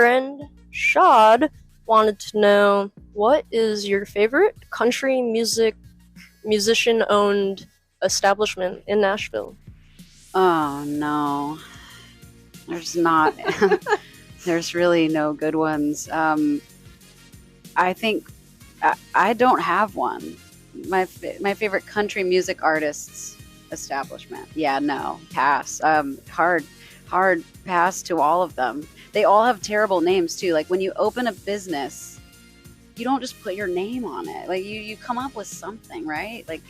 friend Shad wanted to know, what is your favorite country musician-owned establishment in Nashville? Oh, no. There's not. There's really no good ones. I think I don't have one. My favorite country music artists establishment. Yeah, no, pass. Hard pass to all of them. They all have terrible names too. Like when you open a business, you don't just put your name on it. Like you come up with something, right? Like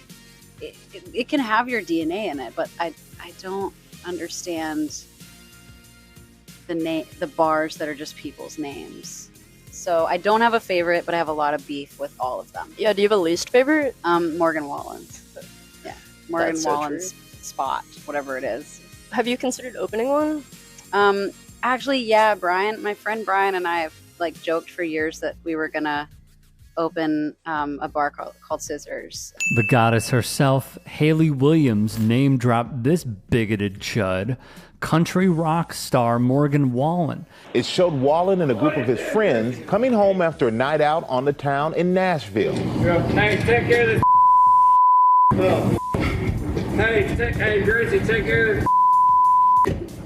it can have your DNA in it, but I don't understand the bars that are just people's names. So I don't have a favorite, but I have a lot of beef with all of them. Yeah, do you have a least favorite? Morgan Wallen. Yeah, Morgan Wallen's spot, whatever it is. Have you considered opening one? Actually, yeah, Brian, my friend Brian and I have like joked for years that we were gonna open a bar called Scissors. The goddess herself, Hayley Williams, name dropped this bigoted chud, country rock star Morgan Wallen. It showed Wallen and a group of his friends coming home after a night out on the town in Nashville. Hey, take care of this. Hey, Gracie, take care of this.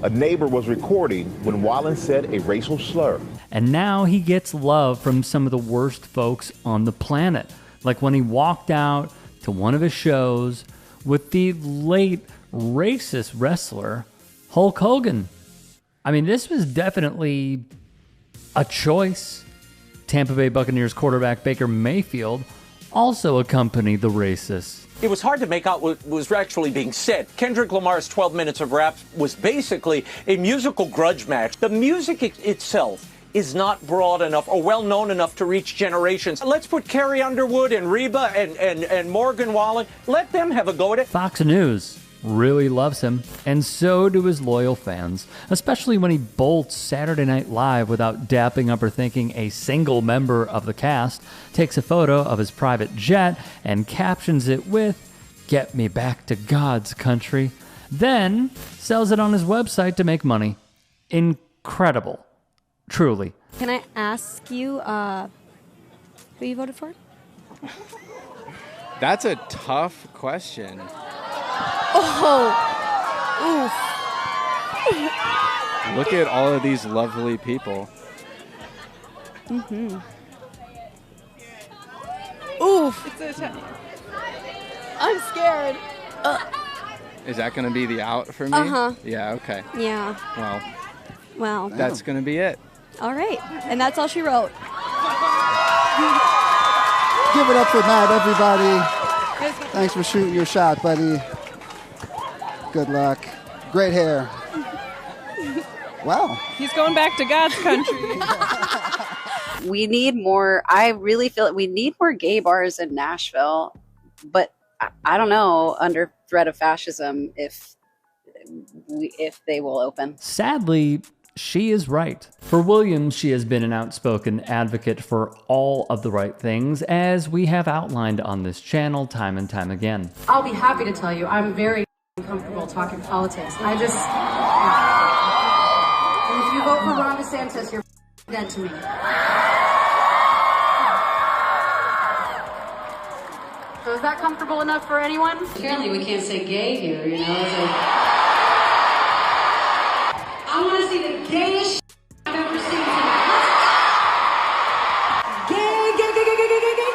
A neighbor was recording when Wallen said a racial slur. And now he gets love from some of the worst folks on the planet. Like when he walked out to one of his shows with the late racist wrestler, Hulk Hogan. I mean, this was definitely a choice. Tampa Bay Buccaneers quarterback Baker Mayfield also accompanied the racists. It was hard to make out what was actually being said. Kendrick Lamar's 12 minutes of rap was basically a musical grudge match. The music itself is not broad enough or well known enough to reach generations. Let's put Carrie Underwood and Reba and Morgan Wallen. Let them have a go at it. Fox News really loves him, and so do his loyal fans, especially when he bolts Saturday Night Live without dapping up or thanking a single member of the cast, takes a photo of his private jet and captions it with, "Get me back to God's country," then sells it on his website to make money. Incredible. Truly. Can I ask you who you voted for? That's a tough question. Oh, oof. Look at all of these lovely people. Mm-hmm. Oof. I'm scared. Is that going to be the out for me? Uh-huh. Yeah, okay. Yeah. Well. That's going to be it. All right. And that's all she wrote. Give it up for Matt, everybody. Thanks for shooting your shot, buddy. Good luck. Great hair. Wow. He's going back to God's country. We need more. I really feel we need more gay bars in Nashville, but I don't know, under threat of fascism, if they will open. Sadly, she is right. For Williams, she has been an outspoken advocate for all of the right things, as we have outlined on this channel time and time again. I'll be happy to tell you, I'm very comfortable talking politics. And if you vote for Ron DeSantis, you're dead to me. So is that comfortable enough for anyone? Apparently we can't say gay here, you know? It's like, I want to see the gayest I've ever seen tonight. Gay, gay, gay, gay, gay, gay, gay, gay,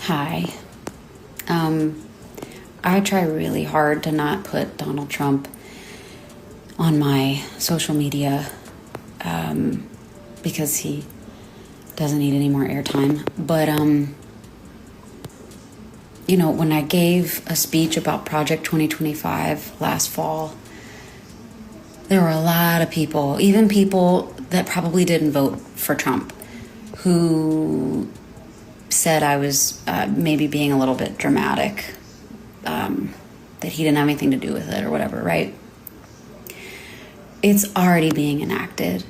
Hi. I try really hard to not put Donald Trump on my social media because he doesn't need any more airtime. But, when I gave a speech about Project 2025 last fall, there were a lot of people, even people that probably didn't vote for Trump, who said I was maybe being a little bit dramatic, that he didn't have anything to do with it or whatever, right? It's already being enacted.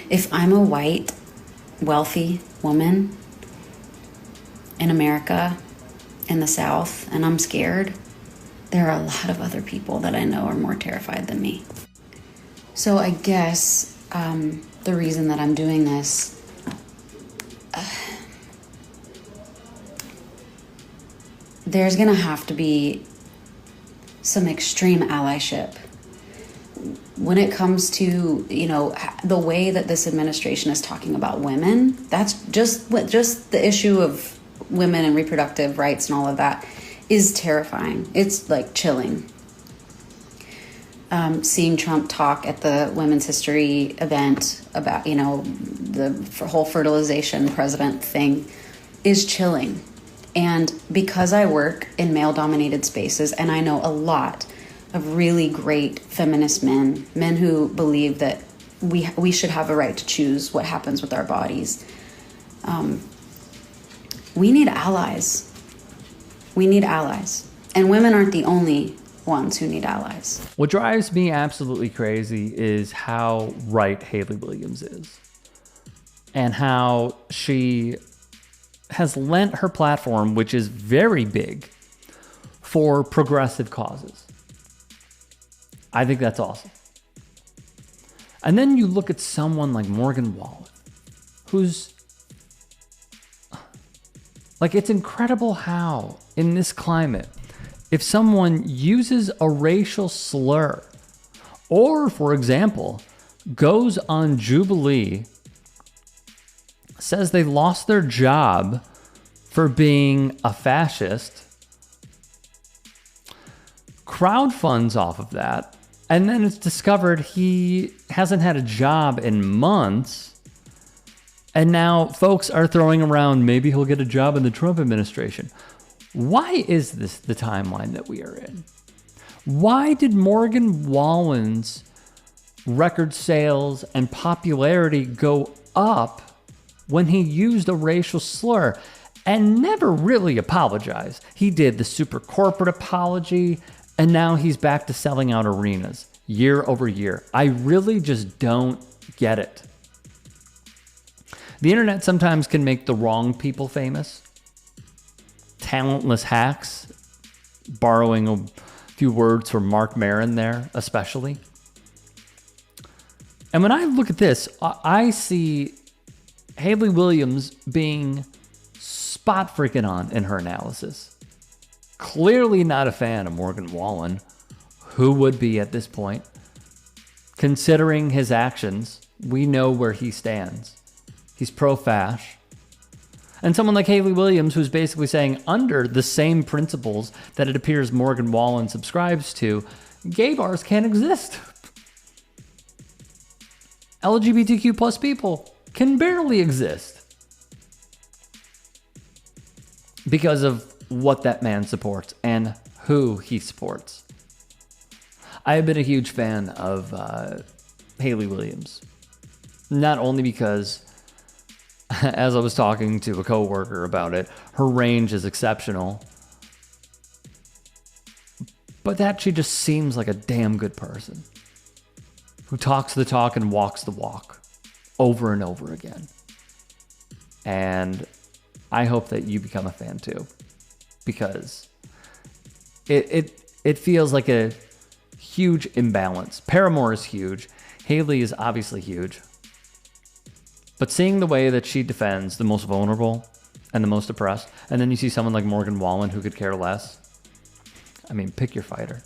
If I'm a white, wealthy woman in America, in the South, and I'm scared, there are a lot of other people that I know are more terrified than me. So I guess the reason that I'm doing this, there's gonna have to be some extreme allyship when it comes to, you know, the way that this administration is talking about women. That's just the issue of women and reproductive rights and all of that is terrifying. It's like chilling. Seeing Trump talk at the Women's History event about, you know, the whole fertilization president thing is chilling. And because I work in male-dominated spaces, and I know a lot of really great feminist men who believe that we should have a right to choose what happens with our bodies, we need allies. We need allies. And women aren't the only ones who need allies. What drives me absolutely crazy is how right Hayley Williams is, and how she has lent her platform, which is very big, for progressive causes. I think that's awesome. And then you look at someone like Morgan Wallen, who's like, it's incredible how in this climate, if someone uses a racial slur, or for example, goes on Jubilee, says they lost their job for being a fascist, crowdfunds off of that, and then it's discovered he hasn't had a job in months, and now folks are throwing around maybe he'll get a job in the Trump administration. Why is this the timeline that we are in? Why did Morgan Wallen's record sales and popularity go up when he used a racial slur and never really apologized? He did the super corporate apology, and now he's back to selling out arenas year over year. I really just don't get it. The internet sometimes can make the wrong people famous. Talentless hacks, borrowing a few words from Mark Maron there, especially. And when I look at this, I see Hayley Williams being spot freaking on in her analysis. Clearly not a fan of Morgan Wallen. Who would be at this point? Considering his actions, we know where he stands. He's pro-fash. And someone like Hayley Williams, who's basically saying, under the same principles that it appears Morgan Wallen subscribes to, gay bars can't exist. LGBTQ plus people can barely exist because of what that man supports and who he supports. I have been a huge fan of Hayley Williams, not only because, as I was talking to a coworker about it, her range is exceptional, but that she just seems like a damn good person who talks the talk and walks the walk over and over again. And I hope that you become a fan too, because it feels like a huge imbalance. Paramore is huge. Hayley is obviously huge. But seeing the way that she defends the most vulnerable and the most oppressed, and then you see someone like Morgan Wallen who could care less. I mean, pick your fighter.